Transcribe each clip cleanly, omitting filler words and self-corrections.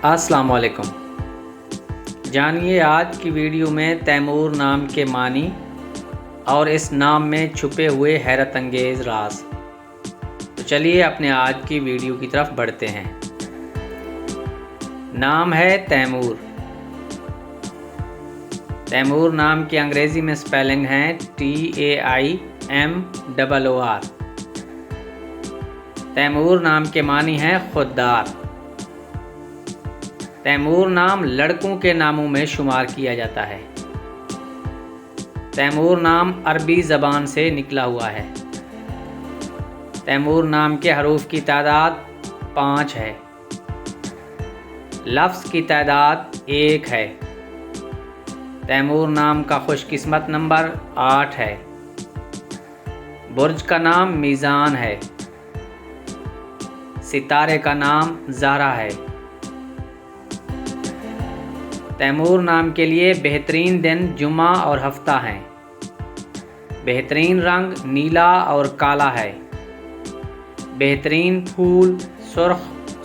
السلام علیکم۔ جانیے آج کی ویڈیو میں تیمور نام کے معنی اور اس نام میں چھپے ہوئے حیرت انگیز راز۔ تو چلیے اپنے آج کی ویڈیو کی طرف بڑھتے ہیں۔ نام ہے تیمور۔ تیمور نام کی انگریزی میں سپیلنگ ہے TAIMOOR۔ تیمور نام کے معنی ہیں خوددار۔ تیمور نام لڑکوں کے ناموں میں شمار کیا جاتا ہے۔ تیمور نام عربی زبان سے نکلا ہوا ہے۔ تیمور نام کے حروف کی تعداد 5 ہے۔ لفظ کی تعداد 1 ہے۔ تیمور نام کا خوش قسمت نمبر 8 ہے۔ برج کا نام میزان ہے۔ ستارے کا نام زہرا ہے۔ تیمور نام کے لیے بہترین دن جمعہ اور ہفتہ ہیں۔ بہترین رنگ نیلا اور کالا ہے۔ بہترین پھول سرخ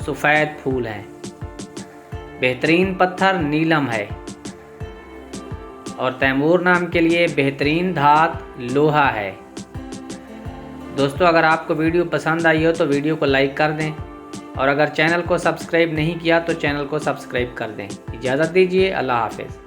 سفید پھول ہیں۔ بہترین پتھر نیلم ہے۔ اور تیمور نام کے لیے بہترین دھات لوہا ہے۔ دوستو اگر آپ کو ویڈیو پسند آئی ہو تو ویڈیو کو لائک کر دیں، اور اگر چینل کو سبسکرائب نہیں کیا تو چینل کو سبسکرائب کر دیں۔ اجازت دیجیے، اللہ حافظ۔